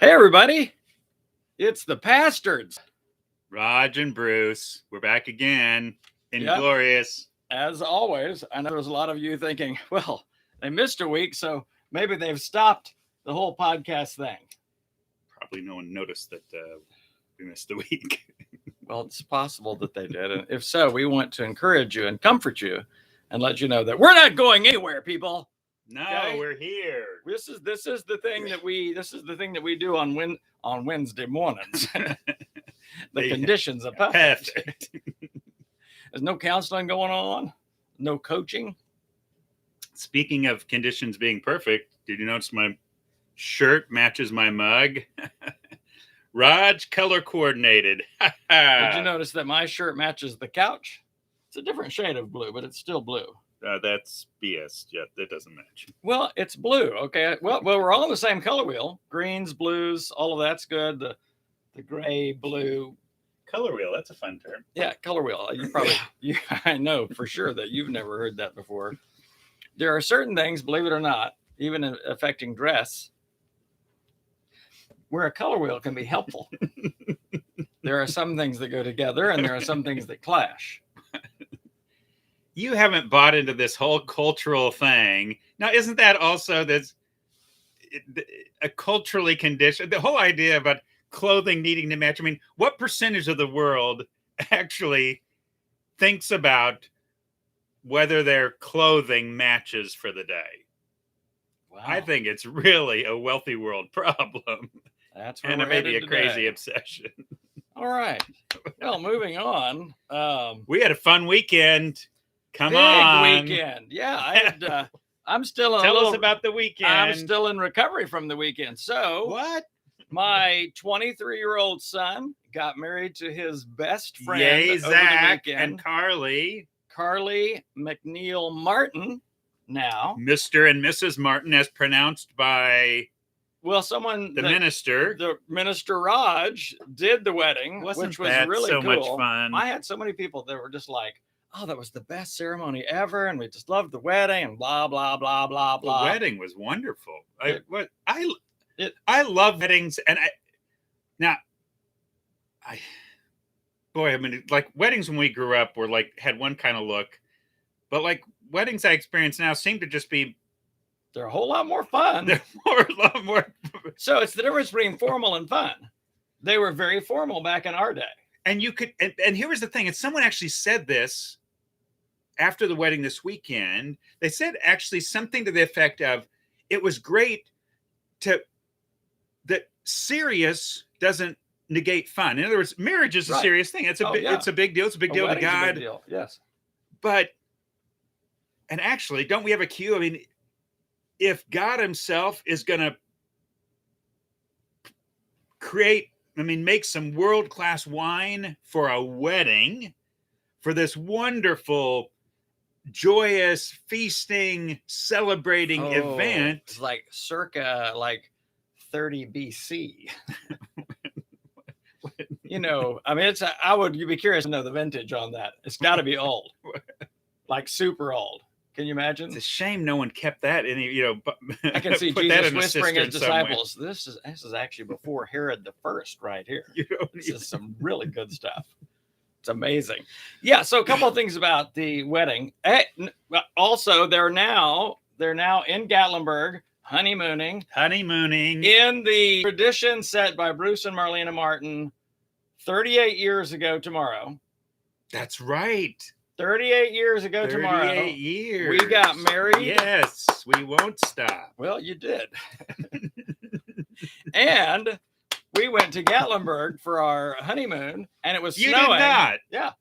Hey, everybody. It's the Pastords. Raj and Bruce, we're back again. Yep. Inglorious. As always, I know there's a lot of you thinking, well, they missed a week, so maybe they've stopped the whole podcast thing. Probably no one noticed that we missed a week. Well, it's possible that they did. And if so, we want to encourage you and comfort you and let you know that we're not going anywhere, people. No, Okay? we're here. This is the thing that we do on Wednesday mornings. The conditions are perfect. There's no counseling going on, no coaching. Speaking of conditions being perfect, did you notice my shirt matches my mug? Raj color coordinated. Did you notice that my shirt matches the couch? It's a different shade of blue, but it's still blue. That's BS. Yeah, that doesn't match. Well, it's blue. Okay. Well, we're all on the same color wheel. Greens, blues, all of that's good. The gray, blue. Color wheel. That's a fun term. Yeah, color wheel. I know for sure that you've never heard that before. There are certain things, believe it or not, even affecting dress, where a color wheel can be helpful. There are some things that go together, and there are some things that clash. You haven't bought into this whole cultural thing. Now, isn't that also a culturally conditioned, the whole idea about clothing needing to match? I mean, what percentage of the world actually thinks about whether their clothing matches for the day? Wow. I think it's really a wealthy world problem. That's where and we're maybe a headed crazy today. obsession. All right. Well, moving on. We had a fun weekend. Come big on. weekend. Yeah, I'm still in Tell us about the weekend. I'm still in recovery from the weekend. So what? My 23-year-old son got married to his best friend Yay, over Zach the weekend. and Carly McNeil Martin. Now, Mr. and Mrs. Martin, as pronounced by someone the minister. The minister Raj did the wedding, which was really so cool. much fun. I had so many people that were just like, "Oh, that was the best ceremony ever, and we just loved the wedding," and blah blah blah blah blah. The wedding was wonderful. I love weddings, and like weddings when we grew up were like had one kind of look, but like weddings I experience now seem to just be they're a whole lot more fun. They're a lot more. So it's the difference between formal and fun. They were very formal back in our day. And you could, and here was the thing, and someone actually said this after the wedding this weekend. They said actually something to the effect of, it was great that serious doesn't negate fun. In other words, marriage is a serious thing. It's a big deal. It's a big deal to God. Big deal. Yes. And actually, don't we have a cue? I mean, if God himself is going to make some world-class wine for a wedding, for this wonderful, joyous, feasting, celebrating event. It's like circa 30 BC. You'd be curious to know the vintage on that. It's got to be old, like super old. Can you imagine? It's a shame no one kept that in. I can see Jesus whispering his disciples. This is actually before Herod the First, right here. This is some really good stuff. It's amazing. Yeah. So a couple of things about the wedding. Also, they're now in Gatlinburg honeymooning in the tradition set by Bruce and Marlena Martin 38 years ago tomorrow. That's right. 38 years ago tomorrow. 38 years. We got married. Yes, we won't stop. Well, you did. And we went to Gatlinburg for our honeymoon, and it was snowing. You did not. Yeah.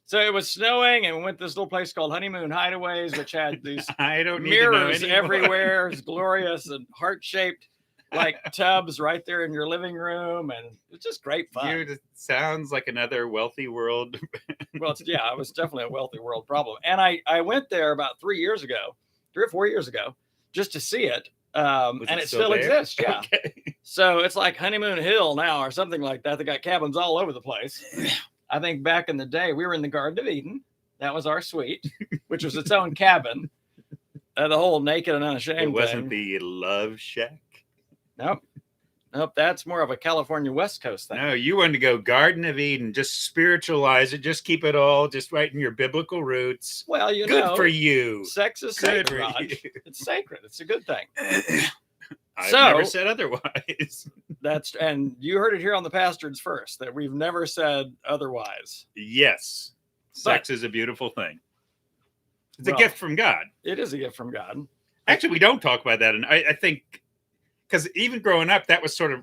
So it was snowing, and we went to this little place called Honeymoon Hideaways, which had these mirrors everywhere. It's glorious and heart-shaped like tubs right there in your living room, and it's just great fun. It sounds like another wealthy world. Well, it was definitely a wealthy world problem. And I went there about 3 or 4 years ago, just to see it. And it still exists. Yeah. Okay. So it's like Honeymoon Hill now or something like that. They got cabins all over the place. I think back in the day, we were in the Garden of Eden. That was our suite, which was its own cabin. The whole naked and unashamed It wasn't thing. the Love Shack. Nope. Nope, that's more of a California West Coast thing. No, you wanted to go Garden of Eden, just spiritualize it, just keep it all just right in your biblical roots. Well, good for you. Sex is good sacred, Raj. It's sacred. It's a good thing. I've never said otherwise. And you heard it here on the Pastords first, that we've never said otherwise. Yes. Sex is a beautiful thing. It's a gift from God. It is a gift from God. Actually, we don't talk about that. And I think, because even growing up, that was sort of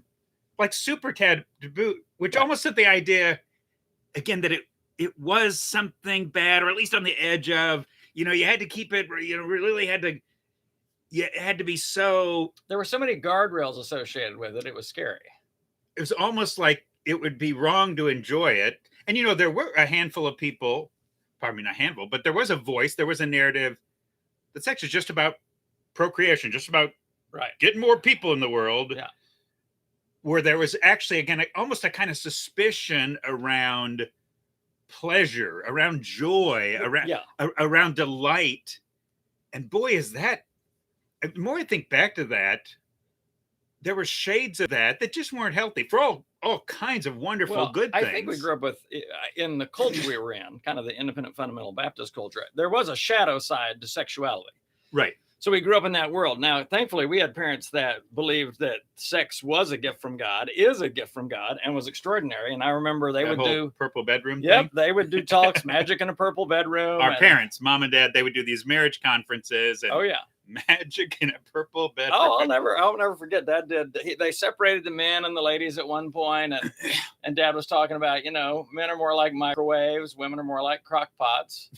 like super taboo, which almost had the idea, again, that it was something bad, or at least on the edge of, you had to keep it, really had to, it had to be so. There were so many guardrails associated with it. It was scary. It was almost like it would be wrong to enjoy it. And, there were a handful of people, probably not a handful, but there was a voice, there was a narrative that sex is just about procreation, just about getting more people in the world. Yeah. Where there was actually, again, almost a kind of suspicion around pleasure, around joy, around delight. And boy, is that, the more I think back to that, there were shades of that just weren't healthy for all kinds of wonderful, good things. I think we grew up with, in the culture we were in, kind of the independent fundamental Baptist culture, there was a shadow side to sexuality. Right. So we grew up in that world. Now, thankfully, we had parents that believed that sex was a gift from God, is a gift from God, and was extraordinary. And I remember they would do purple bedroom. Yep, thing. They would do talks, magic in a purple bedroom. Our parents, mom and dad, they would do these marriage conferences. And magic in a purple bedroom. Oh, I'll never forget that. They separated the men and the ladies at one point, and Dad was talking about, men are more like microwaves, women are more like crock pots.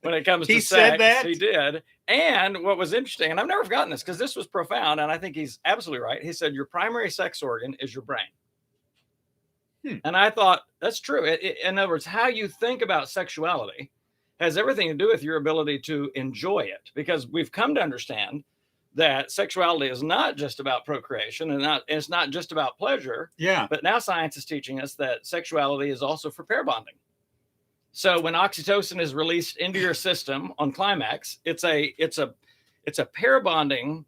When it comes to sex, said that? He did. And what was interesting, and I've never forgotten this because this was profound, and I think he's absolutely right. He said, your primary sex organ is your brain. And I thought, that's true. In other words, how you think about sexuality has everything to do with your ability to enjoy it, because we've come to understand that sexuality is not just about procreation, and it's not just about pleasure. Yeah. But now science is teaching us that sexuality is also for pair bonding. So when oxytocin is released into your system on climax, it's a pair bonding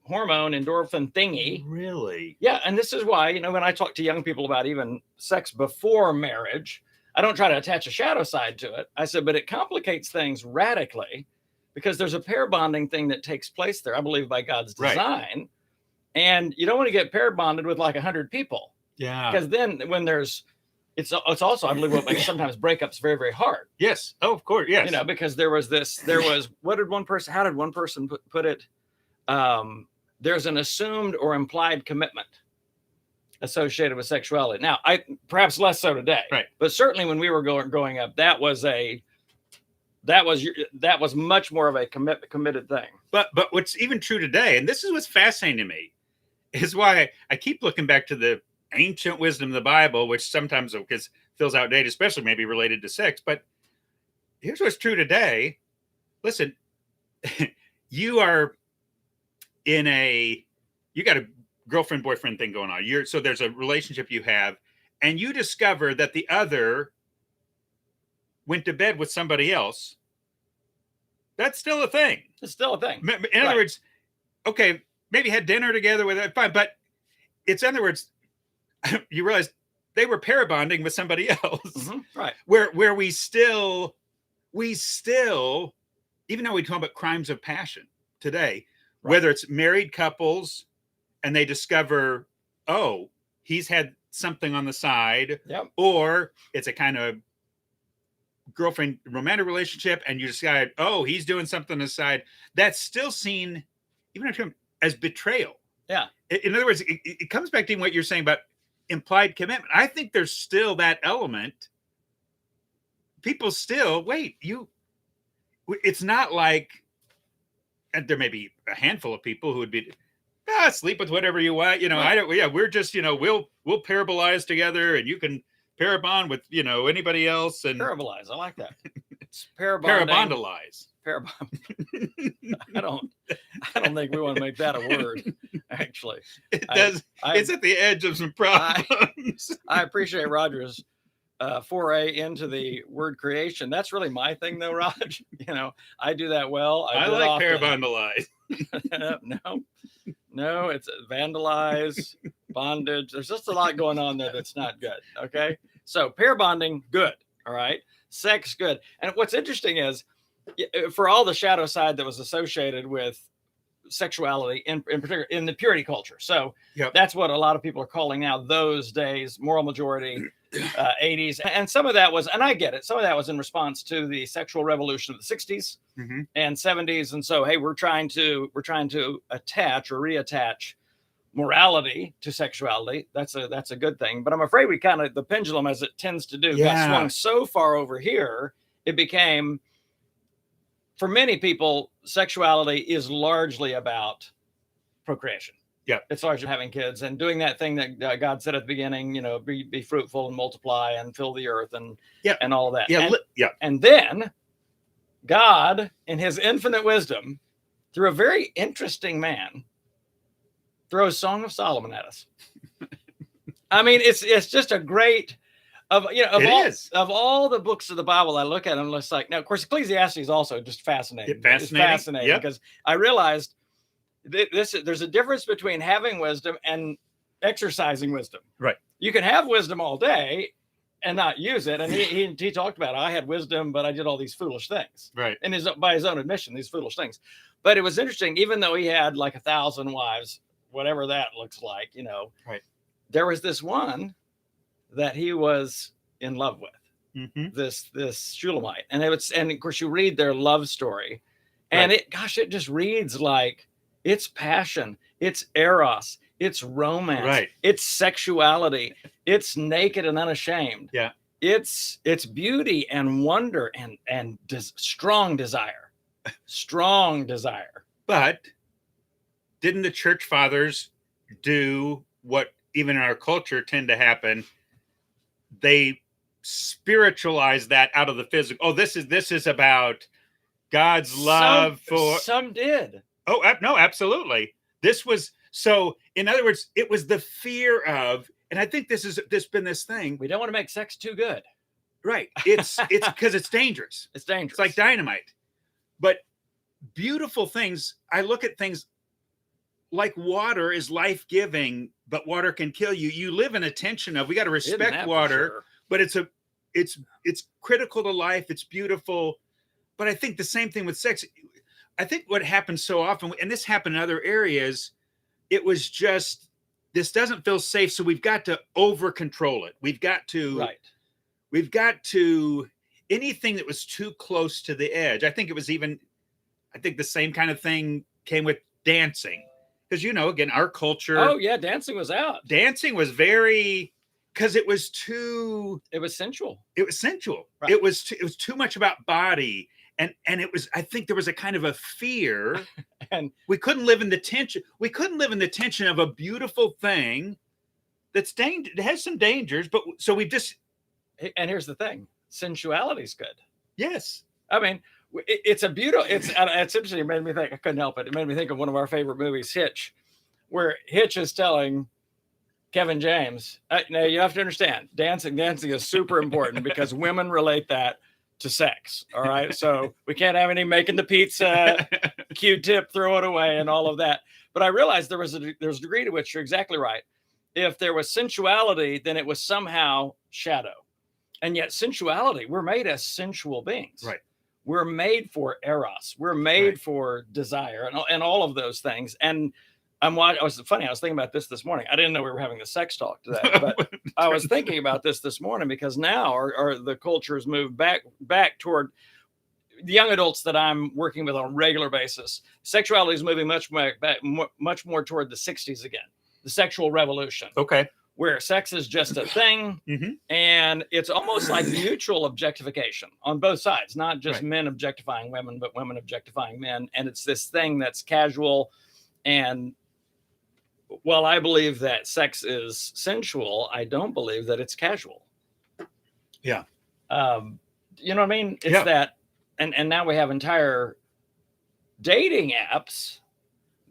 hormone, endorphin thingy. Really? Yeah. And this is why, when I talk to young people about even sex before marriage, I don't try to attach a shadow side to it. I said, but it complicates things radically because there's a pair bonding thing that takes place there, I believe, by God's design. Right. And you don't want to get pair bonded with like 100 people. Yeah. Because then when it's also, I believe, what makes sometimes breakups very, very hard. Yes. Oh, of course. Yes. Because how did one person put it? There's an assumed or implied commitment associated with sexuality. Now, perhaps less so today, right? But certainly when we were growing up, that was much more of a committed thing. But what's even true today, and this is what's fascinating to me, is why I keep looking back to the ancient wisdom of the Bible, which sometimes feels outdated, especially maybe related to sex. But here's what's true today. Listen, you got a girlfriend boyfriend thing going on. So there's a relationship you have, and you discover that the other went to bed with somebody else. That's still a thing. It's still a thing. In other words, okay, maybe had dinner together with it, fine, but it's, in other words, you realize they were pair bonding with somebody else. Mm-hmm. Right. Where we still, even though we talk about crimes of passion today, right, whether it's married couples and they discover, oh, he's had something on the side, yep, or it's a kind of girlfriend romantic relationship and you decide, oh, he's doing something on the side, that's still seen, even as betrayal. Yeah. In other words, it comes back to what you're saying about implied commitment. I think there's still that element. People still, it's not like, and there may be a handful of people who would be, sleep with whatever you want. Right. We're just, we'll parabolize together and you can parabond with, anybody else. And parabolize. I like that. It's parabondalize. I don't think we want to make that a word, actually. It does. It's at the edge of some problems. I appreciate Roger's foray into the word creation. That's really my thing, though, Raj. I do that well. I like parabondalize. No, it's vandalize, bondage. There's just a lot going on there that's not good. Okay. So pair bonding, good. All right. Sex, good. And what's interesting is for all the shadow side that was associated with sexuality in particular in the purity culture. So that's what a lot of people are calling now those days, moral majority, 80s. And some of that was, and I get it, some of that was in response to the sexual revolution of the 60s and 70s. And so, hey, we're trying to attach or reattach morality to sexuality. That's a good thing. But I'm afraid we kind of, the pendulum, as it tends to do, got swung so far over here, it became, for many people, sexuality is largely about procreation. Yeah. It's largely having kids and doing that thing that God said at the beginning, you know, be fruitful and multiply and fill the earth and all of that. And then God, in his infinite wisdom, through a very interesting man, throws Song of Solomon at us. I mean, it's just a great, of all the books of the Bible I look at them, it's like, now of course Ecclesiastes is also just fascinating. It's fascinating because I realized there's a difference between having wisdom and exercising wisdom. Right. You can have wisdom all day and not use it. And he talked about, I had wisdom, but I did all these foolish things. Right. And by his own admission, these foolish things. But it was interesting, even though he had like 1,000 wives, whatever that looks like, you know, there was this one that he was in love with, this Shulamite, and of course you read their love story, and it just reads like it's passion, it's eros, it's romance, it's sexuality, it's naked and unashamed, it's beauty and wonder and strong desire. But didn't the church fathers do what even in our culture tend to happen? They spiritualize that out of the physical. Oh, this is about God's love for some did. Oh, no, absolutely. This was, so in other words, it was the fear of, and I think there's been this thing. We don't want to make sex too good. Right. It's because it's dangerous. It's dangerous. It's like dynamite. But beautiful things, I look at things like water is life-giving, but water can kill you. You live in a tension of, we got to respect water, but it's critical to life. It's beautiful. But I think the same thing with sex. I think what happens so often, and this happened in other areas, it was just, this doesn't feel safe. So we've got to over control it. We've got to, anything that was too close to the edge. I think the same kind of thing came with dancing. Because, you know, again, our culture. Oh, yeah. Dancing was out. Dancing was very, because it was sensual. It was sensual. Right. It was too much about body. And it was, I think there was a kind of a fear. And we couldn't live in the tension. We couldn't live in the tension of a beautiful thing that's it has some dangers. But so we just. And here's the thing. Sensuality is good. Yes. I mean, it's a beautiful, it's interesting. It made me think, I couldn't help it. It made me think of one of our favorite movies, Hitch, where Hitch is telling Kevin James, now you have to understand, dancing is super important because women relate that to sex. All right. So we can't have any making the pizza, Q-tip, throw it away and all of that. But I realized there's a degree to which you're exactly right. If there was sensuality, then it was somehow shadow. And yet sensuality, we're made as sensual beings. Right. We're made for eros. We're made for desire and all of those things. And I was thinking about this morning. I didn't know we were having the sex talk today, but I was thinking about this morning because now the culture has moved back toward the young adults that I'm working with on a regular basis. Sexuality is moving much more toward the 60s again, the sexual revolution. Okay. Where sex is just a thing, and it's almost like mutual objectification on both sides, not just men objectifying women, but women objectifying men. And it's this thing that's casual. And while I believe that sex is sensual, I don't believe that it's casual. Yeah. You know what I mean? It's that, and now we have entire dating apps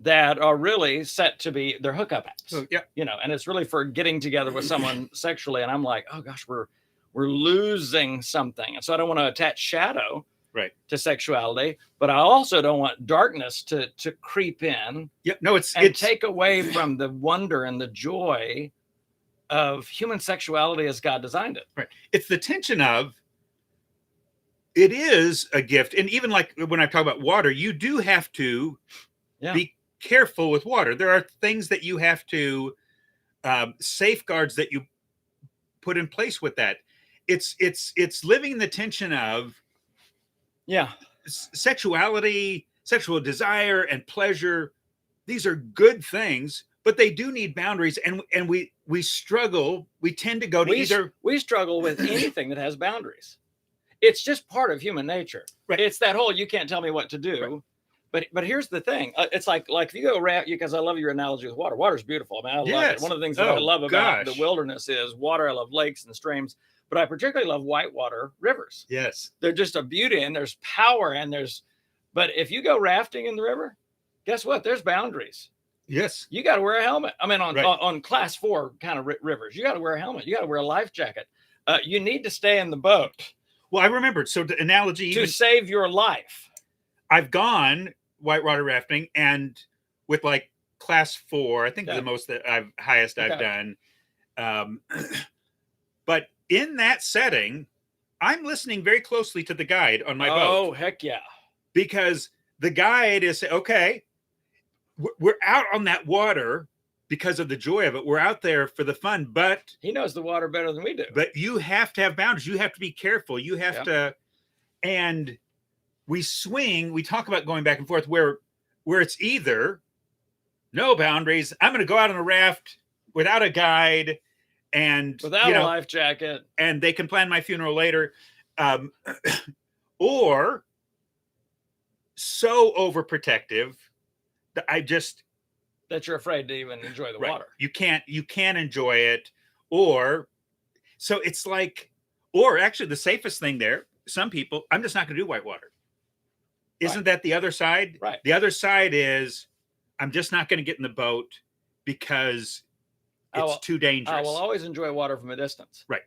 that are really set to be, they're hookup apps, you know, and it's really for getting together with someone sexually. And I'm like, oh gosh, we're losing something. And so I don't want to attach shadow right, to sexuality, but I also don't want darkness to creep in. Yeah, no, it's take away from the wonder and the joy of human sexuality as God designed it. Right. It's the tension of, it is a gift. And even like when I talk about water, you do have to be careful with water. There are things that you have to, safeguards that you put in place with that. It's living the tension of sexuality, sexual desire, and pleasure. These are good things, but they do need boundaries, and we struggle. We tend to go to we struggle with anything that has boundaries. It's just part of human nature. Right. It's that whole, you can't tell me what to do. Right. But here's the thing. It's like if you go around, because I love your analogy with water. Water's beautiful. I mean, I love it. One of the things that I love about the wilderness is water. I love lakes and streams, but I particularly love whitewater rivers. Yes. They're just a beauty, and there's power, but if you go rafting in the river, guess what? There's boundaries. Yes. You got to wear a helmet. I mean, on class 4 kind of rivers, you got to wear a helmet. You got to wear a life jacket. You need to stay in the boat. Well, I remembered. So the analogy to save your life. I've gone whitewater rafting, and with like class 4, I think the most that I've done. But in that setting, I'm listening very closely to the guide on my boat. Oh, heck yeah. Because the guide is, okay, we're out on that water because of the joy of it. We're out there for the fun, but he knows the water better than we do. But you have to have boundaries. You have to be careful. You have to, and we talk about going back and forth where it's either no boundaries. I'm going to go out on a raft without a guide and without a life jacket, and they can plan my funeral later. Or so overprotective that you're afraid to even enjoy the water. You can't enjoy it. Or so it's like, or actually the safest thing there, some people, I'm just not going to do whitewater. Isn't that the other side? Right. The other side is, I'm just not going to get in the boat because it's too dangerous. I will always enjoy water from a distance. Right.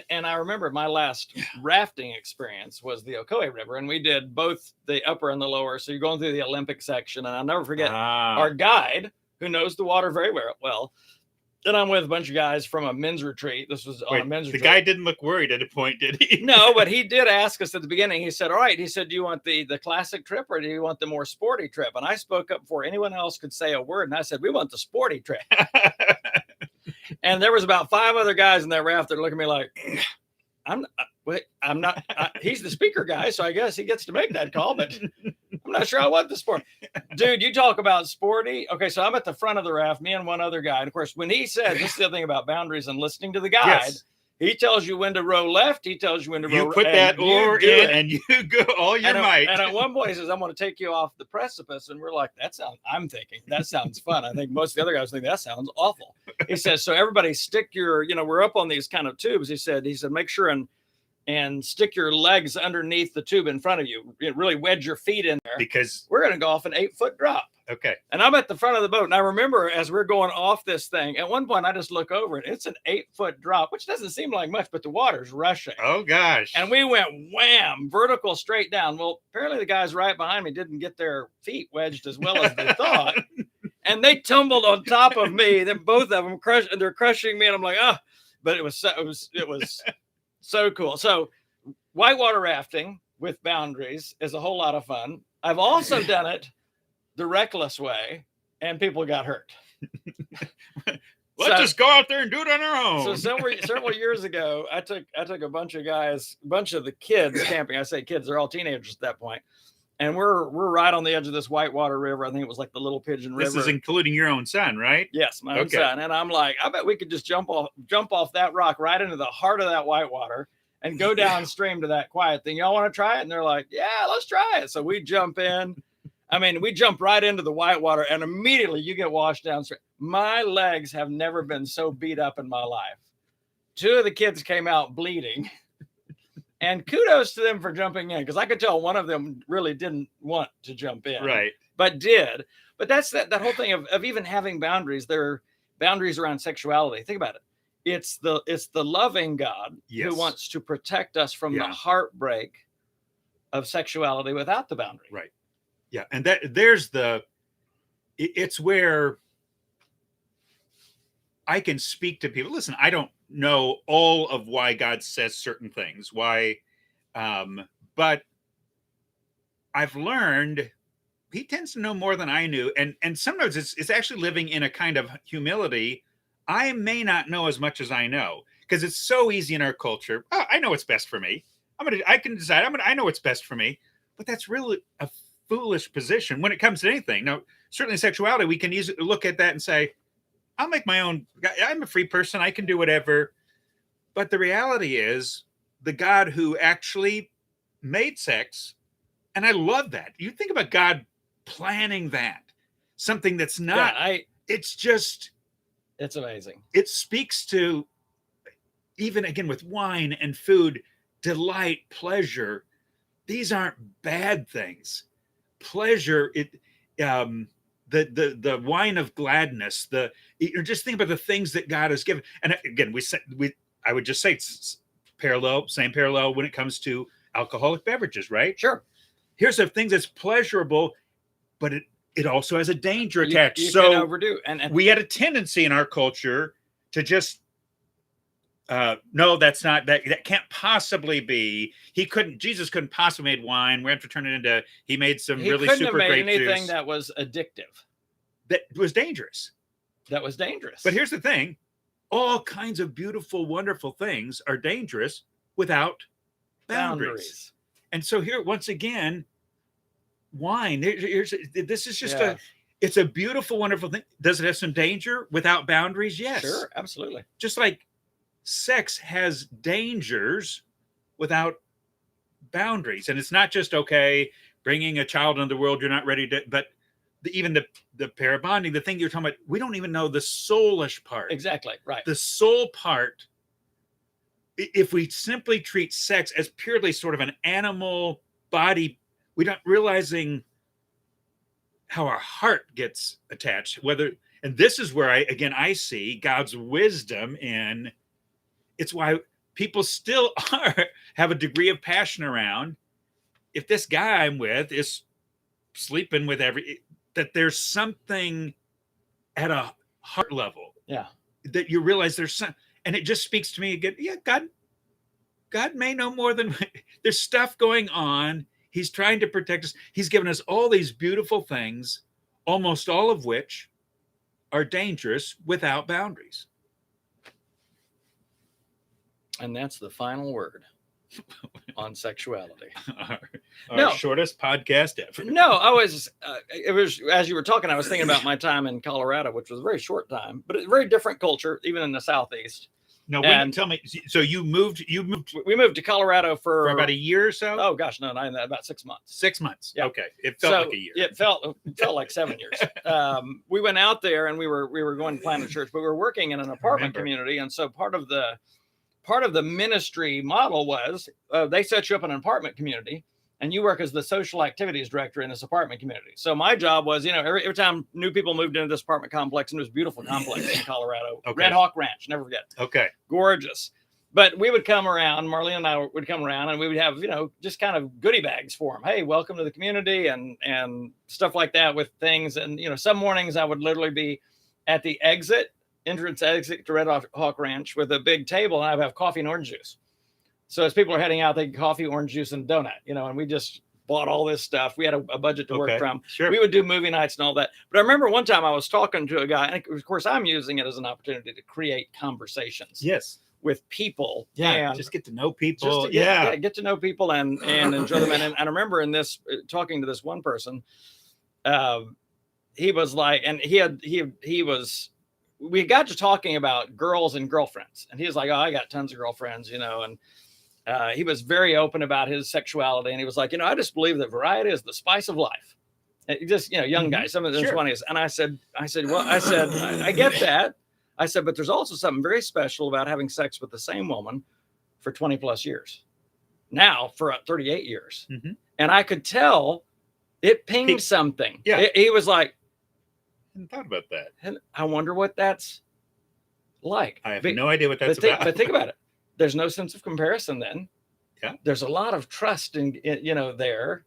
And I remember my last rafting experience was the Ocoee River, and we did both the upper and the lower. So you're going through the Olympic section, and I'll never forget our guide, who knows the water very well. And I'm with a bunch of guys from a men's retreat. This was on a men's retreat. The guy didn't look worried at a point, did he? No, but he did ask us at the beginning. He said, all right. He said, do you want the classic trip, or do you want the more sporty trip? And I spoke up before anyone else could say a word. And I said, we want the sporty trip. And there was about 5 other guys in that raft that looked at me like, I'm not, he's the speaker guy, so I guess he gets to make that call, but I'm not sure I want the sport. Dude, you talk about sporty. Okay, so I'm at the front of the raft, me and one other guy. And of course, when he said, this is the thing about boundaries and listening to the guide, he tells you when to row left, he tells you when to row right. You put that oar in and you go all your might. And at one point he says, I'm going to take you off the precipice. And we're like, I'm thinking, that sounds fun. I think most of the other guys think that sounds awful. He says, so everybody stick your, we're up on these kind of tubes. He said, make sure and stick your legs underneath the tube in front of you. Really wedge your feet in there. Because we're going to go off an 8-foot drop. Okay. And I'm at the front of the boat. And I remember as we're going off this thing, at one point I just look over and it's an 8-foot drop, which doesn't seem like much, but the water's rushing. Oh, gosh. And we went wham, vertical straight down. Well, apparently the guys right behind me didn't get their feet wedged as well as they thought. And they tumbled on top of me. Then both of them they're crushing me. And I'm like, but it was so cool. So whitewater rafting with boundaries is a whole lot of fun. I've also done it the reckless way, and people got hurt. Let's just go out there and do it on our own. So several years ago, I took a bunch of the kids camping. I say kids, they're all teenagers at that point. And we're right on the edge of this whitewater river. I think it was like the Little Pigeon River. This is including your own son, right? Yes, my own son. And I'm like, I bet we could just jump off that rock right into the heart of that whitewater and go downstream to that quiet thing. Y'all want to try it? And they're like, yeah, let's try it. So we jump in. I mean, we jump right into the whitewater and immediately you get washed downstream. My legs have never been so beat up in my life. 2 of the kids came out bleeding. And kudos to them for jumping in, because I could tell one of them really didn't want to jump in. Right. But did. But that's that whole thing of even having boundaries. There are boundaries around sexuality. Think about it. It's the loving God who wants to protect us from the heartbreak of sexuality without the boundary. Right. Yeah. And it's where I can speak to people. Listen, I don't know all of why God says certain things, but I've learned he tends to know more than I knew. And sometimes it's actually living in a kind of humility. I may not know as much as I know, because it's so easy in our culture. Oh, I know what's best for me. I can decide. I know what's best for me. But that's really a foolish position when it comes to anything. Now, certainly sexuality, we can easily look at that and say, I'll make my own. I'm a free person. I can do whatever. But the reality is, the God who actually made sex, and I love that. You think about God planning that, something that's not. It's amazing. It speaks to, even again with wine and food, delight, pleasure. These aren't bad things. Pleasure, the wine of gladness. You're just thinking about the things that God has given. And again, I would just say it's same parallel when it comes to alcoholic beverages, right? Sure. Here's a thing that's pleasurable, but it also has a danger attached. You can overdo. And we had a tendency in our culture to just no, that's not that can't possibly be. Jesus couldn't possibly made wine. We have to turn it into. He made some really super great juice. Anything that was addictive. That was dangerous. But here's the thing: all kinds of beautiful, wonderful things are dangerous without boundaries. And so here, once again, wine. This is just it's a beautiful, wonderful thing. Does it have some danger without boundaries? Yes, sure, absolutely. Just like sex has dangers without boundaries. And it's not just, bringing a child into the world, you're not ready to, but even the pair bonding, the thing you're talking about, we don't even know the soulish part. Exactly, right. The soul part, if we simply treat sex as purely sort of an animal body, we're not realizing how our heart gets attached. And this is where I see God's wisdom in. It's why people still have a degree of passion around. If this guy I'm with is sleeping with that there's something at a heart level. Yeah. That you realize there's some, and it just speaks to me again. Yeah, God may know more than there's stuff going on. He's trying to protect us. He's given us all these beautiful things, almost all of which are dangerous without boundaries. And that's the final word on sexuality. Our shortest podcast ever. No, it was, as you were talking, I was thinking about my time in Colorado, which was a very short time, but it's a very different culture, even in the Southeast. No, tell me. So we moved to Colorado for about a year or so? Oh gosh, no, about 6 months. 6 months. Yeah. Okay. It felt like a year. It felt like 7 years. We went out there and we were going to plant a church, but we were working in an apartment community. And so part of the ministry model was they set you up in an apartment community and you work as the social activities director in this apartment community. So my job was, every time new people moved into this apartment complex, and it was a beautiful complex in Colorado, Red Hawk Ranch, never forget. Okay. Gorgeous. But we would come around, Marlene and I would come around and we would have, just kind of goodie bags for them. Hey, welcome to the community and stuff like that with things. And, some mornings I would literally be at the entrance exit to Red Hawk Ranch with a big table, and I would have coffee and orange juice. So as people are heading out, they get coffee, orange juice, and donut, and we just bought all this stuff. We had a budget to work from. Sure. We would do movie nights and all that. But I remember one time I was talking to a guy, and of course I'm using it as an opportunity to create conversations. Yes. With people. Yeah. And just get to know people. Get to know people and enjoy them. And I remember in this, talking to this one person, he was like, and we got to talking about girls and girlfriends, and he was like, "Oh, I got tons of girlfriends," and he was very open about his sexuality, and he was like, "I just believe that variety is the spice of life." And just young guys, some of the 20s, and I said, I get that. I said, but there's also something very special about having sex with the same woman for 20 plus years, now for 38 years, and I could tell it pinged something. Yeah, he was like. I hadn't thought about that. And I wonder what that's like. I have no idea what that's about. But think about it. There's no sense of comparison then. Yeah. There's a lot of trust in there.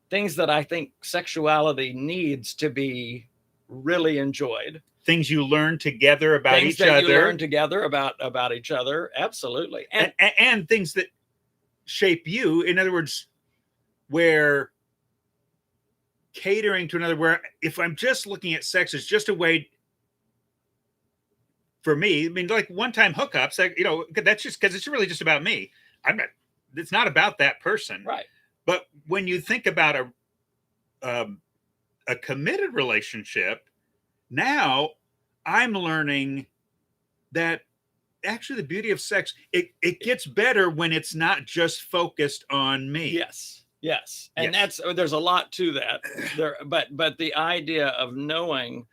Things that I think sexuality needs to be really enjoyed. Things you learn together about things each that other. You learn together about each other. Absolutely. And things that shape you. In other words, where catering to another, where if I'm just looking at sex as just a way for me, I mean, like one-time hookups, like, that's just because it's really just about me. It's not about that person. Right. But when you think about a committed relationship, now I'm learning that actually the beauty of sex, it gets better when it's not just focused on me. Yes. And there's a lot to that there, but the idea of knowing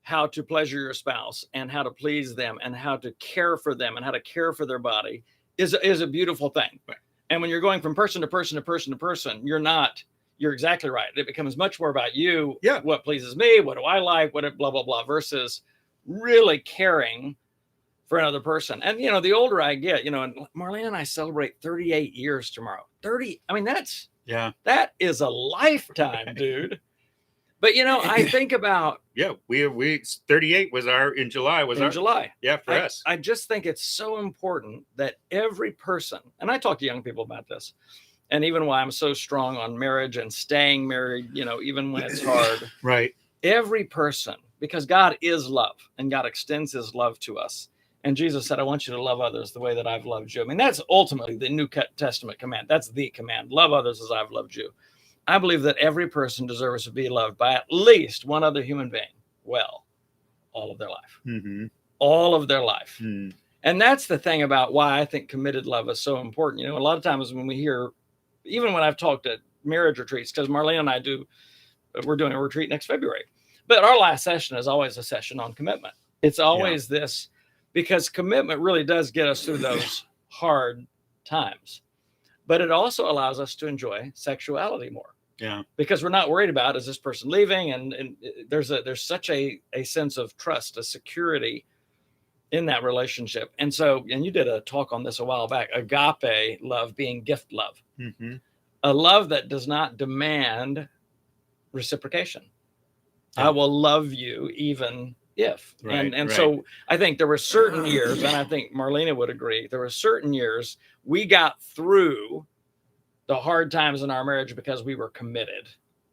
how to pleasure your spouse and how to please them and how to care for them and how to care for their body is a beautiful thing. Right. And when you're going from person to person to person to person, you're exactly right. It becomes much more about you. Yeah. What pleases me? What do I like? What blah, blah, blah, versus really caring for another person. And, the older I get, and Marlene and I celebrate 38 years tomorrow. 30. I mean, that is a lifetime, dude. But, I think about. Yeah, we 38 was in July. July. Yeah, for us. I just think it's so important that every person, and I talk to young people about this, and even why I'm so strong on marriage and staying married, even when it's hard. Right. Every person, because God is love and God extends his love to us. And Jesus said, I want you to love others the way that I've loved you. I mean, that's ultimately the New Testament command. That's the command. Love others as I've loved you. I believe that every person deserves to be loved by at least one other human being. Well, all of their life. Mm-hmm. All of their life. Mm. And that's the thing about why I think committed love is so important. A lot of times when we hear, even when I've talked at marriage retreats, because Marlene and I we're doing a retreat next February. But our last session is always a session on commitment. It's always this, because commitment really does get us through those hard times. But it also allows us to enjoy sexuality more. Yeah. Because we're not worried about, is this person leaving? And there's such a sense of trust, a security in that relationship. And you did a talk on this a while back, agape love being gift love. Mm-hmm. A love that does not demand reciprocation. Yeah. I will love you even if. Right, and so I think there were certain years, and I think Marlena would agree, there were certain years we got through the hard times in our marriage because we were committed.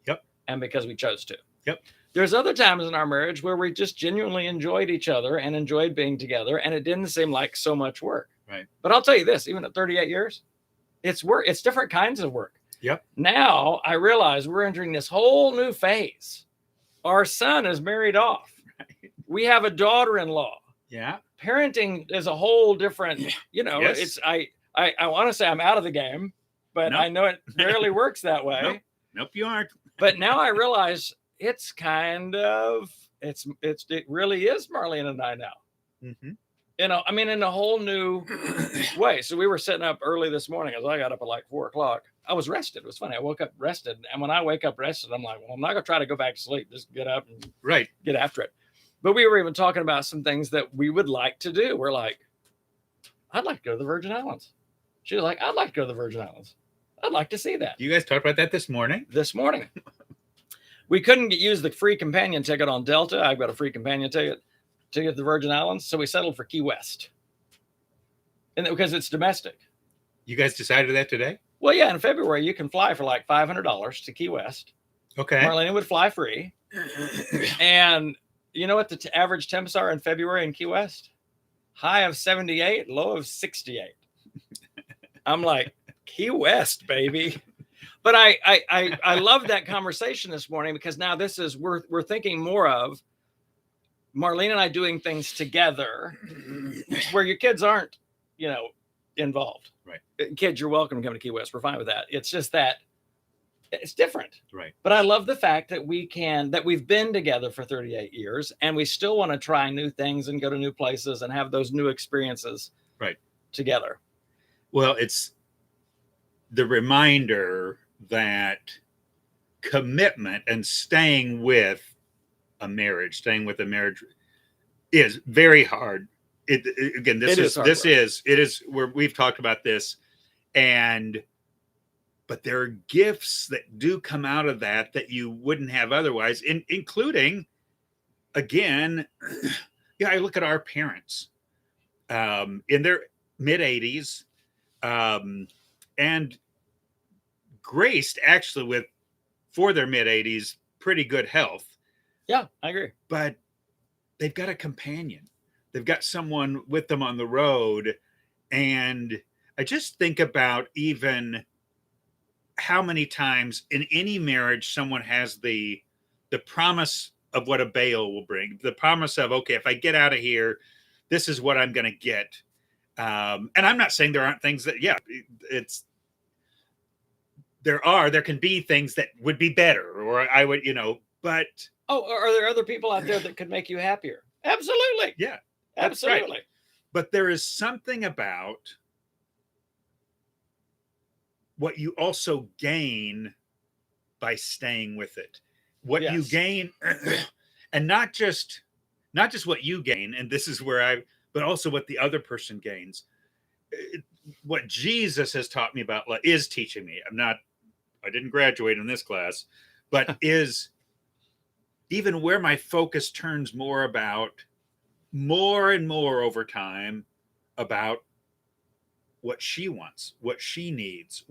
Yep. And because we chose to. Yep. There's other times in our marriage where we just genuinely enjoyed each other and enjoyed being together, and it didn't seem like so much work. Right. But I'll tell you this, even at 38 years, it's work. It's different kinds of work. Yep. Now I realize we're entering this whole new phase. Our son is married off. Right. We have a daughter-in-law. Yeah. Parenting is a whole different, Yes. it's, I want to say I'm out of the game, but I know it rarely works that way. Nope, you aren't. But now I realize it's kind of, it really is Marlene and I now. Mm-hmm. I mean, in a whole new way. So we were sitting up early this morning as I got up at like 4:00. I was rested. It was funny. I woke up rested. And when I wake up rested, I'm like, well, I'm not going to try to go back to sleep. Just get up and get after it. But we were even talking about some things that we would like to do. We're like, I'd like to go to the Virgin Islands. She was like, I'd like to go to the Virgin Islands. I'd like to see that. You guys talked about that this morning? This morning. We couldn't use the free companion ticket on Delta. I've got a free companion ticket to get to the Virgin Islands. So we settled for Key West. And because it's domestic. You guys decided that today? Well, yeah, in February, you can fly for like $500 to Key West. Okay. Marlene would fly free. And you know what the average temps are in February in Key West? High of 78, low of 68. I'm like, Key West, baby. But I love that conversation this morning, because now this is, we're thinking more of Marlene and I doing things together where your kids aren't, involved. Right. Kids, you're welcome to come to Key West. We're fine with that. It's just that it's different. Right. But I love the fact that we've been together for 38 years and we still want to try new things and go to new places and have those new experiences together. Well, it's the reminder that commitment and staying with a marriage is very hard. It is where we've talked about this, and but there are gifts that do come out of that you wouldn't have otherwise, including, again, I look at our parents in their mid-80s, and graced actually with, for their mid-80s, pretty good health. Yeah, I agree. But they've got a companion. They've got someone with them on the road. And I just think about even how many times in any marriage someone has the promise of what a bail will bring, the promise of, okay, if I get out of here, this is what I'm going to get. And I'm not saying there aren't things that, there can be things that would be better, or I would, but. Oh, are there other people out there that could make you happier? Absolutely. Yeah, absolutely. Right. But there is something about what you also gain by staying with it. What you gain, and not just what you gain, and this is where but also what the other person gains. What Jesus has taught me about, is teaching me. I didn't graduate in this class, but is even where my focus turns more and more over time about what she wants, what she needs,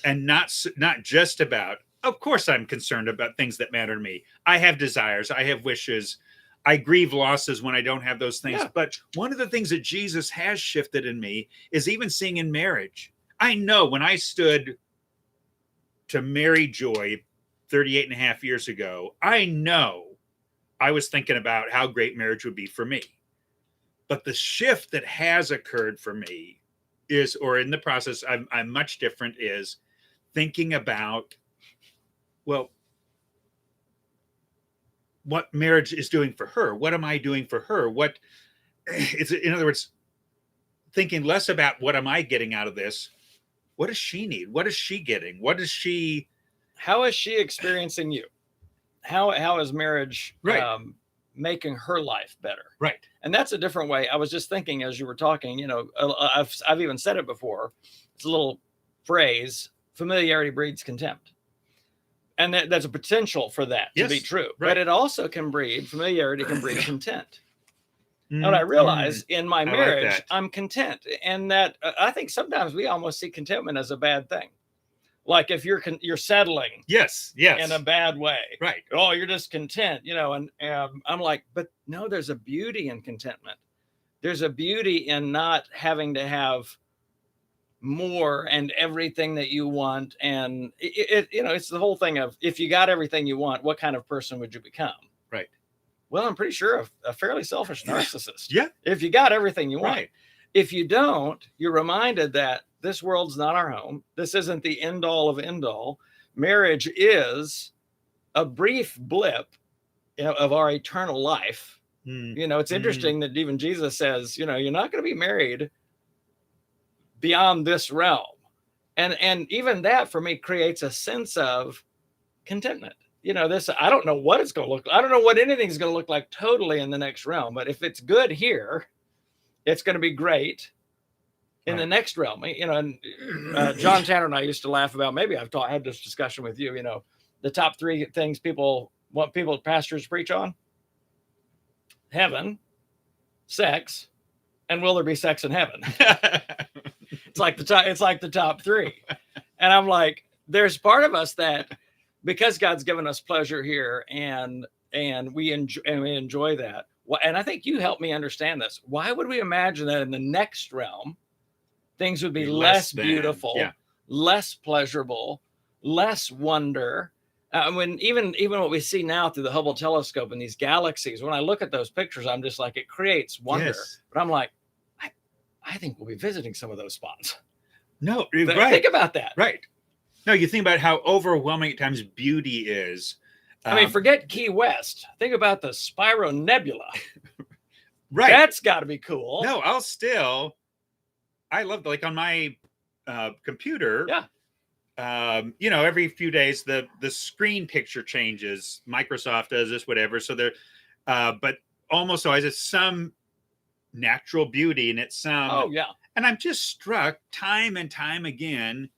and not just about, of course, I'm concerned about things that matter to me. I have desires, I have wishes, I grieve losses when I don't have those things. Yeah. But one of the things that Jesus has shifted in me is even seeing in marriage. I know when I stood to marry Joy 38 and a half years ago, I know I was thinking about how great marriage would be for me. But the shift that has occurred for me is, or in the process, I'm much different, is thinking about, well, what marriage is doing for her. What am I doing for her? In other words, thinking less about what am I getting out of this? What does she need? What is she getting? How is she experiencing you? How is marriage making her life better? Right. And that's a different way. I was just thinking as you were talking, I've even said it before. It's a little phrase, familiarity breeds contempt. And that's a potential for that to be true. Right. But it also familiarity can breed content. And I realize in my marriage, I'm content. And that I think sometimes we almost see contentment as a bad thing. Like if you're settling, yes, in a bad way, right? Oh, you're just content, and I'm like, but no, there's a beauty in contentment. There's a beauty in not having to have more and everything that you want, and it's the whole thing of, if you got everything you want, what kind of person would you become? Right. Well, I'm pretty sure a fairly selfish narcissist. Yeah. If you got everything you want. Right. If you don't, you're reminded that this world's not our home. This isn't the end all of end all. Marriage is a brief blip of our eternal life. It's interesting that even Jesus says, you're not going to be married beyond this realm. And even that for me creates a sense of contentment. I don't know what it's going to look like. I don't know what anything's going to look like totally in the next realm, but if it's good here, it's going to be great in the next realm. And John Tanner and I used to laugh about, maybe I've had this discussion with you, the top 3 things people want pastors to preach on: heaven, sex, and will there be sex in heaven? It's like the top 3. And I'm like, there's part of us that, because God's given us pleasure here and we enjoy that. And I think you helped me understand this. Why would we imagine that in the next realm, things would be less beautiful, less pleasurable, less wonder? When even what we see now through the Hubble telescope and these galaxies, when I look at those pictures, I'm just like, it creates wonder. Yes. But I'm like, I think we'll be visiting some of those spots. No, right. Think about that. Right. No, you think about how overwhelming at times beauty is. I mean, forget Key West. Think about the Spiral Nebula. Right. That's got to be cool. No, I love, like, on my computer. Yeah. Every few days the screen picture changes. Microsoft does this, whatever. So but almost always it's some natural beauty, and it's some. Oh yeah. And I'm just struck time and time again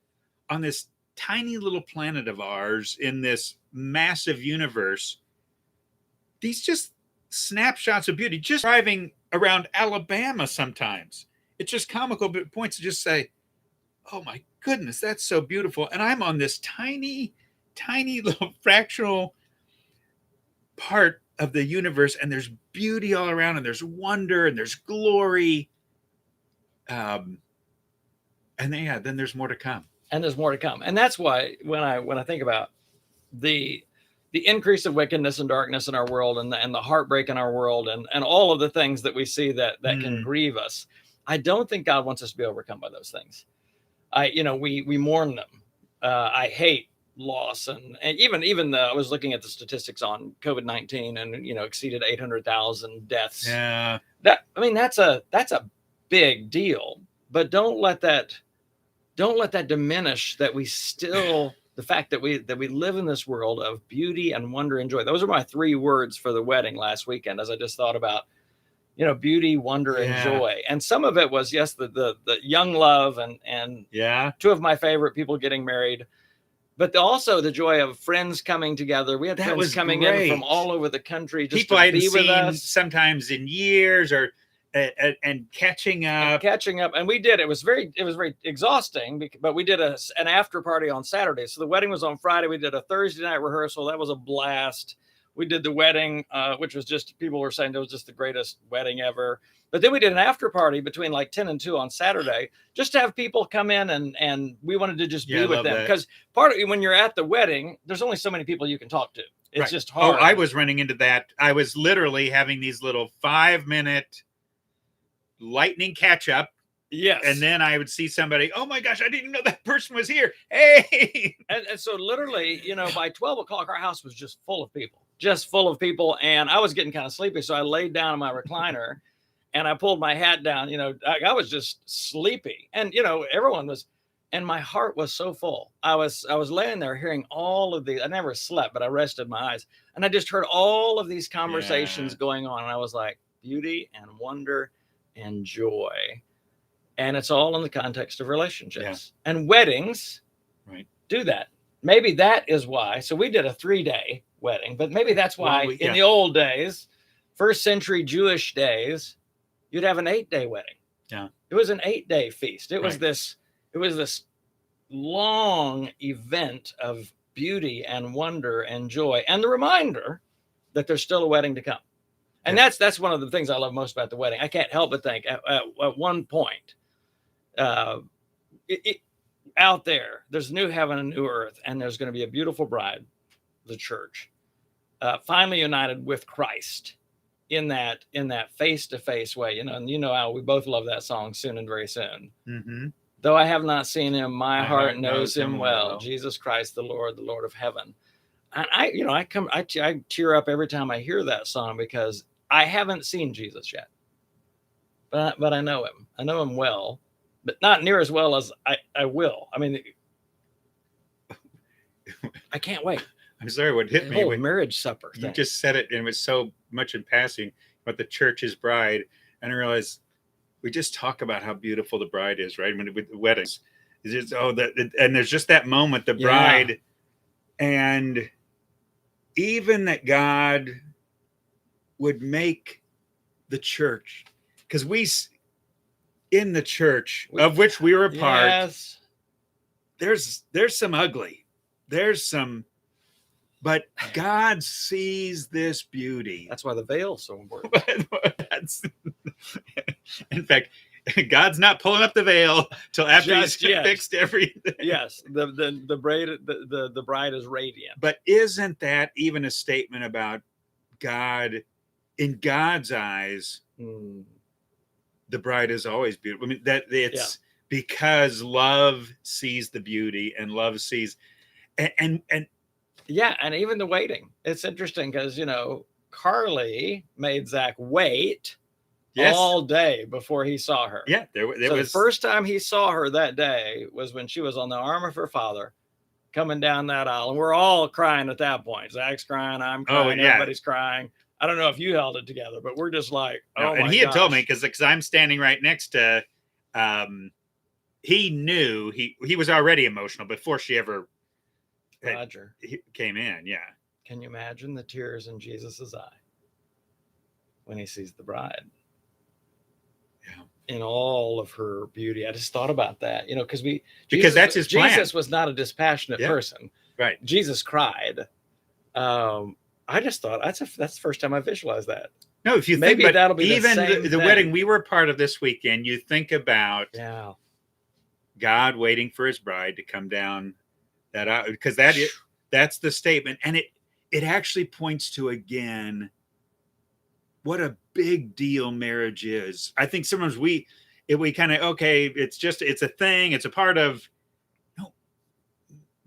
on this tiny little planet of ours in this massive universe, these just snapshots of beauty, just driving around Alabama sometimes. It's just comical points to just say, oh my goodness, that's so beautiful. And I'm on this tiny, tiny little fractional part of the universe, and there's beauty all around, and there's wonder, and there's glory. And then there's more to come. And there's more to come. And that's why when I think about the increase of wickedness and darkness in our world, and the heartbreak in our world, and all of the things that we see that can grieve us, I don't think God wants us to be overcome by those things. We mourn them. I hate loss, and even I was looking at the statistics on COVID-19, and exceeded 800,000 deaths. Yeah, that's a big deal. But don't let that diminish that we still the fact that we live in this world of beauty and wonder and joy. Those are my 3 words for the wedding last weekend, as I just thought about, beauty, wonder, and joy. And some of it was, yes, the young love and 2 of my favorite people getting married, but also the joy of friends coming together. We had friends coming in from all over the country just people to I'd be with seen us, sometimes in years, or and catching up. And we did. It was very exhausting, but we did an after party on Saturday. So the wedding was on Friday. We did a Thursday night rehearsal. That was a blast. We did the wedding, which was just, people were saying it was just the greatest wedding ever. But then we did an after party between like 10 and 2 on Saturday, just to have people come in, and we wanted to just be with them. Because part of when you're at the wedding, there's only so many people you can talk to. It's just hard. Oh, I was running into that. I was literally having these little 5-minute lightning catch up. Yes. And then I would see somebody, oh my gosh, I didn't know that person was here. Hey. And so literally, by 12 o'clock, our house was just full of people. And I was getting kind of sleepy. So I laid down in my recliner and I pulled my hat down. I was just sleepy, and, everyone was, and my heart was so full. I was laying there hearing all of these. I never slept, but I rested my eyes, and I just heard all of these conversations going on. And I was like, beauty and wonder and joy. And it's all in the context of relationships, and weddings do that. Maybe that is why. So we did a 3-day wedding, but maybe that's why in the old days, first century Jewish days, you'd have an 8-day wedding. Yeah. It was an 8-day feast. It was this long event of beauty and wonder and joy, and the reminder that there's still a wedding to come. And that's one of the things I love most about the wedding. I can't help but think at one point, out there's a new heaven and new earth, and there's going to be a beautiful bride, the church, finally united with Christ in that face-to-face way. And how we both love that song, Soon and Very Soon. Mm-hmm. Though I have not seen him, my heart knows him well. Jesus Christ, the Lord of heaven. And I tear up every time I hear that song, because I haven't seen Jesus yet, but I know him. I know him well, but not near as well as I will. I mean, I can't wait. I'm sorry, what hit me with marriage supper thing. You just said it, and it was so much in passing about the church's bride, and I realized we just talk about how beautiful the bride is, right? With the weddings, it's just, and there's just that moment, the bride, and even that God would make the church, because in the church of which we were a part, there's some ugly, but God sees this beauty. That's why the veil's so important. In fact, God's not pulling up the veil till after he's fixed everything. Yes, the bride is radiant. But isn't that even a statement about God? In God's eyes, the bride is always beautiful. I mean, that it's because love sees the beauty, and love sees, and even the waiting. It's interesting because Carly made Zach wait all day before he saw her. Yeah, the first time he saw her that day was when she was on the arm of her father, coming down that aisle, and we're all crying at that point. Zach's crying, I'm crying, everybody's crying. I don't know if you held it together, but we're just like, and he had told me, because I'm standing right next to he knew he was already emotional before she ever came in. Yeah. Can you imagine the tears in Jesus's eye when he sees the bride? Yeah. In all of her beauty. I just thought about that, because that's his plan. Jesus was not a dispassionate person. Right. Jesus cried. I just thought that's the first time I visualized that. No, if you maybe think, that'll be even the wedding we were part of this weekend, you think about God waiting for his bride to come down that aisle, because that's the statement, and it actually points to, again, what a big deal marriage is. I think sometimes we kind of, it's a thing, it's a part of. No,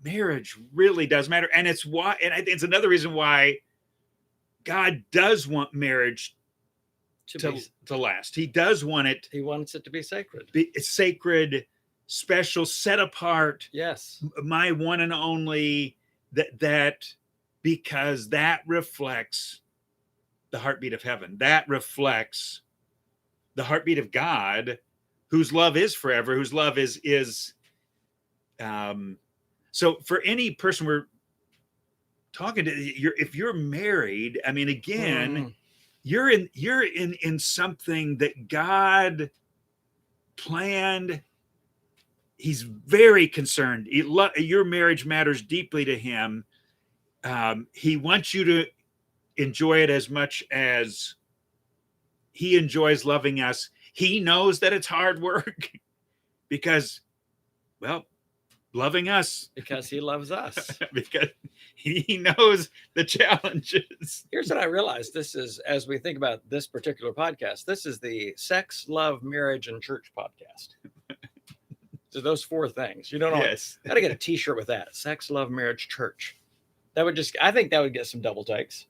marriage really does matter, and it's why, and I think it's another reason why God does want marriage to last. He does want it. He wants it to be sacred. Sacred, special, set apart. Yes. My one and only, that because that reflects the heartbeat of heaven. That reflects the heartbeat of God, whose love is forever, whose love is so for any person we're talking to, if you're married, I mean, again, you're in something that God planned. He's very concerned. Your marriage matters deeply to him. He wants you to enjoy it as much as he enjoys loving us. He knows that it's hard work because, loving us. Because he loves us. Because he knows the challenges. Here's what I realized. This is, as we think about this particular podcast, this is the Sex, Love, Marriage, and Church podcast. So those 4 things. You don't know. Yes. Got to get a t-shirt with that. Sex, Love, Marriage, Church. I think that would get some double takes.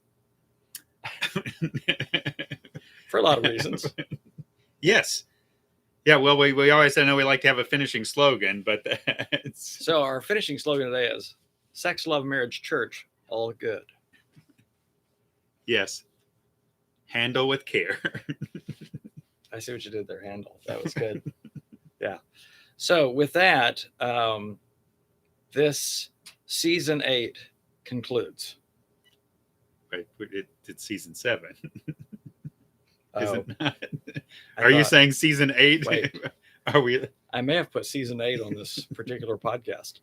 For a lot of reasons. Yes. Yeah, well, we always, I know we like to have a finishing slogan, but so our finishing slogan today is Sex, Love, Marriage, Church, all good. Yes. Handle with care. I see what you did there, handle. That was good. Yeah. So with that, this season 8 concludes. Right. It's season 7. Is Oh, it not? Are you saying season 8? Wait. Are we? I may have put season 8 on this particular podcast.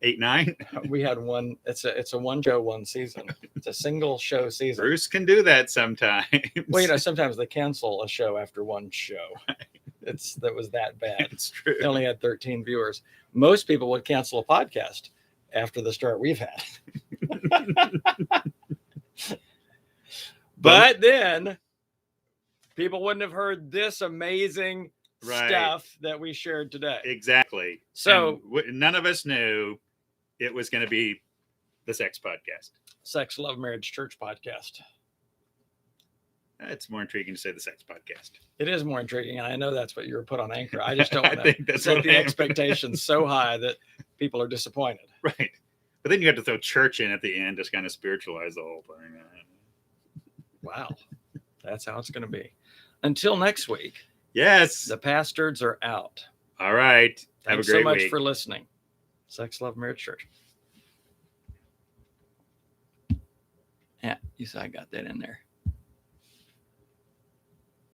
8, 9? We had one. It's a one show, one season. It's a single show season. Bruce can do that sometimes. Well, sometimes they cancel a show after one show. That was that bad. It's true. They only had 13 viewers. Most people would cancel a podcast after the start we've had. But then people wouldn't have heard this amazing stuff that we shared today. Exactly. So none of us knew it was going to be the sex podcast. Sex, Love, Marriage, Church podcast. It's more intriguing to say the sex podcast. It is more intriguing. And I know that's what you were put on Anchor. I just don't want to set the expectations so high that people are disappointed. Right. But then you have to throw church in at the end to kind of spiritualize the whole thing. Wow. That's how it's going to be. Until next week. Yes. The Pastords are out. All right. Thanks so much for listening. Sex, Love, Marriage, Church. Yeah, you saw I got that in there.